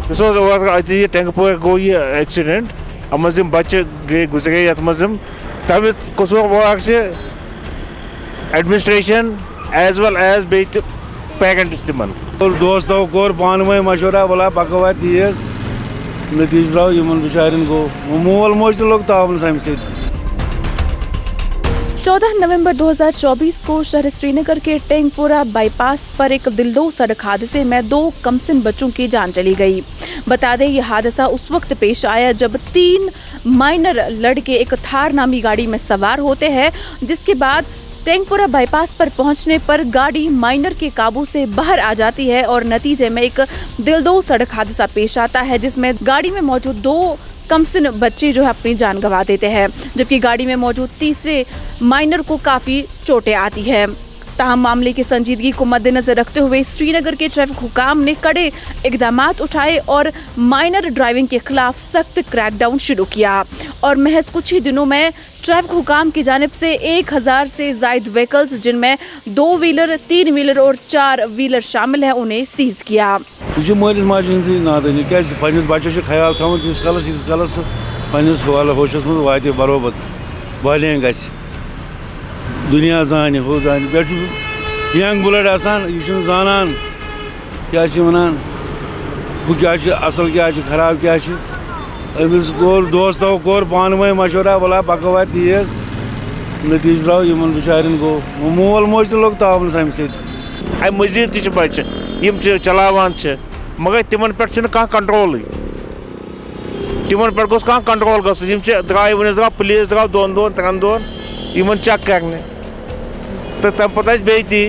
टेंगपोर गो ये एक्सीडेंट अमज बच्चे गए गुजर गए ये तब कसूर एडमिनिस्ट्रेशन एज वेल एज बे पेरेंट्स तिमन दोस्तों कोर पानवे मशवरा बोला पकवा तेज नतीज द्राव इन बिचारन गो मोल मोज तो लोग तावन अम सत 14 नवंबर 2024 को शहर श्रीनगर के टेंगपोरा बाईपास पर एक दिलदो सड़क हादसे में 2 कमसिन बच्चों की जान चली गई। बता दें यह हादसा उस वक्त पेश आया जब 3 माइनर लड़के एक थार नामी गाड़ी में सवार होते हैं, जिसके बाद टेंगपोरा बाईपास पर पहुंचने पर गाड़ी माइनर के काबू से बाहर आ जाती है और नतीजे में एक दिलदो सड़क हादसा पेश आता है, जिसमें गाड़ी में मौजूद 2 कमसिन बच्चे जो है अपनी जान गंवा देते हैं, जबकि गाड़ी में मौजूद तीसरे माइनर को काफ़ी चोटें आती है। ताहम मामले की संजीदगी को मद्देनजर रखते हुए श्रीनगर के ट्रैफिक हुकाम ने कड़े इकदाम उठाए और माइनर ड्राइविंग के खिलाफ सख्त क्रैकडाउन शुरू किया और महज कुछ ही दिनों में ट्रैफिक हुकाम की जानिब से 1000 से ज़ायद व्हीकल्स, जिनमें 2 व्हीलर, 3 व्हीलर और 4 व्हीलर शामिल हैं, उन्हें सीज किया। मालिस माजी नादानी क्या बच्चे ख्याल थवन तीस कलस पन्नस होशस मज वाते बरोबर वालें ग दुनिया जान हो जान पे यंग बुलेट आसान यह जानान क्या वनान हु क्या असल क्या खराब क्या अमिस कोर दोस्तों कोर पानवे मशवरा बोला पकवा तेज नतीज द्राव इन बिचारन गो मोल मोज तो लोग तावन अम सत मजीद ती बच्चे चलावान मगर तिमन पे कंट्रोल तिमन पे गोस कंट्रोल गम द्राय वन द्राव पुलिस द्राव 2-3 दोन इन चेक करने तो तम पे ती।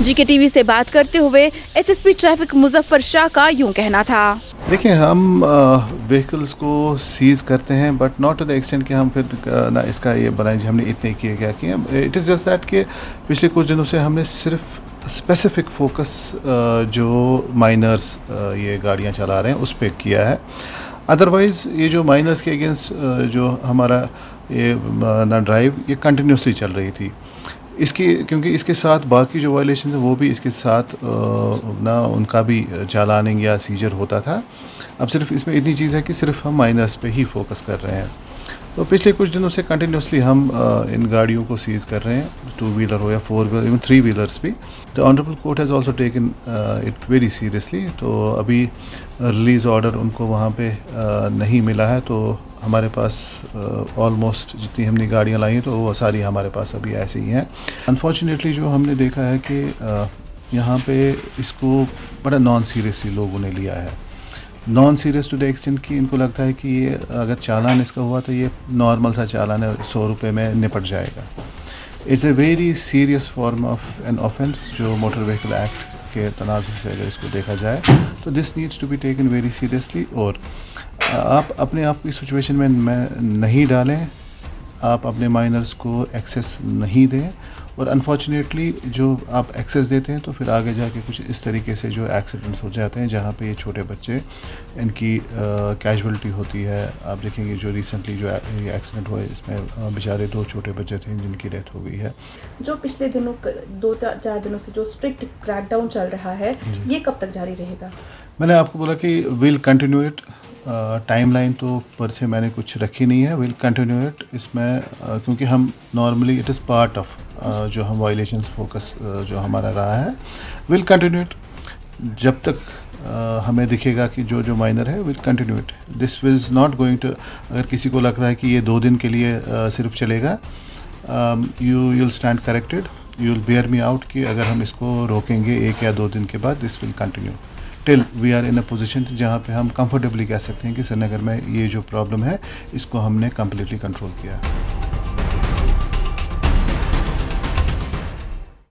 GK TV से बात करते हुए SSP ट्रैफिक मुजफ्फर शाह का यूं कहना था। देखिए हम व्हीकल्स को सीज़ करते हैं but not to the extent कि हम फिर ना इसका ये बनाए हमने इतने किए क्या किए। इट इज़ जस्ट दैट कि पिछले कुछ दिनों से हमने सिर्फ स्पेसिफिक फोकस जो माइनर्स ये गाड़ियाँ चला रहे हैं उस पर किया है। अदरवाइज़ ये जो माइनर्स के अगेंस्ट जो हमारा ये ना ड्राइव ये कंटिन्यूसली चल रही थी क्योंकि इसके साथ बाकी जो वायलेशन है वो भी इसके साथ ना उनका भी चालानिंग या सीजर होता था। अब सिर्फ इसमें इतनी चीज़ है कि सिर्फ हम माइनर्स पे ही फोकस कर रहे हैं। तो पिछले कुछ दिनों से कंटिन्यूसली हम इन गाड़ियों को सीज़ कर रहे हैं, 2 व्हीलर हो या 4 व्हीलर, इवन 3 व्हीलर्स भी। The honourable court has also taken it very seriously. तो अभी रिलीज़ ऑर्डर उनको वहाँ पे नहीं मिला है, तो हमारे पास ऑलमोस्ट जितनी हमने गाड़ियाँ लाई हैं तो वो सारी हमारे पास अभी ऐसे ही हैं। अनफॉर्चुनेटली जो हमने देखा है कि यहाँ पे इसको बड़ा नॉन सीरियसली लोगों ने लिया है। Non serious to the extent कि इनको लगता है कि ये अगर चालान इसका हुआ तो ये नॉर्मल सा चालान है, 100 रुपये में निपट जाएगा। It's a very serious form of an offence जो मोटर व्हीकल एक्ट के तनाजुर से अगर इसको देखा जाए तो this needs to be taken very seriously. और आप अपने आप की सिचुएशन में नहीं डालें, आप अपने माइनर्स को एक्सेस नहीं दें, और अनफॉर्चुनेटली जो आप एक्सेस देते हैं तो फिर आगे जाके कुछ इस तरीके से जो एक्सीडेंट्स हो जाते हैं जहाँ पे ये छोटे बच्चे इनकी कैजुअल्टी होती है। आप देखेंगे जो रिसेंटली जो ये एक्सीडेंट हुआ इसमें बेचारे 2 छोटे बच्चे थे जिनकी डेथ हो गई है। जो पिछले दिनों 2-4 दिनों से जो स्ट्रिक्ट क्रैकडाउन चल रहा है ये कब तक जारी रहेगा? मैंने आपको बोला कि विल कंटिन्यू इट। टाइमलाइन तो पर से मैंने कुछ रखी नहीं है, विल कंटिन्यू इट। इसमें क्योंकि हम normally it is part of जो हम वायलेशंस फोकस जो हमारा रहा है, विल कंटिन्यू इट जब तक हमें दिखेगा कि जो माइनर है, will continue it. This is not going to, अगर किसी को लगता है कि ये 2 दिन के लिए सिर्फ चलेगा, you will stand corrected, you will bear me out कि अगर हम इसको रोकेंगे 1 या 2 दिन के बाद, this will continue till we are in a position जहाँ पे हम कंफर्टेबली कह सकते हैं कि श्रीनगर में ये जो प्रॉब्लम है इसको हमने कम्प्लीटली कंट्रोल किया है।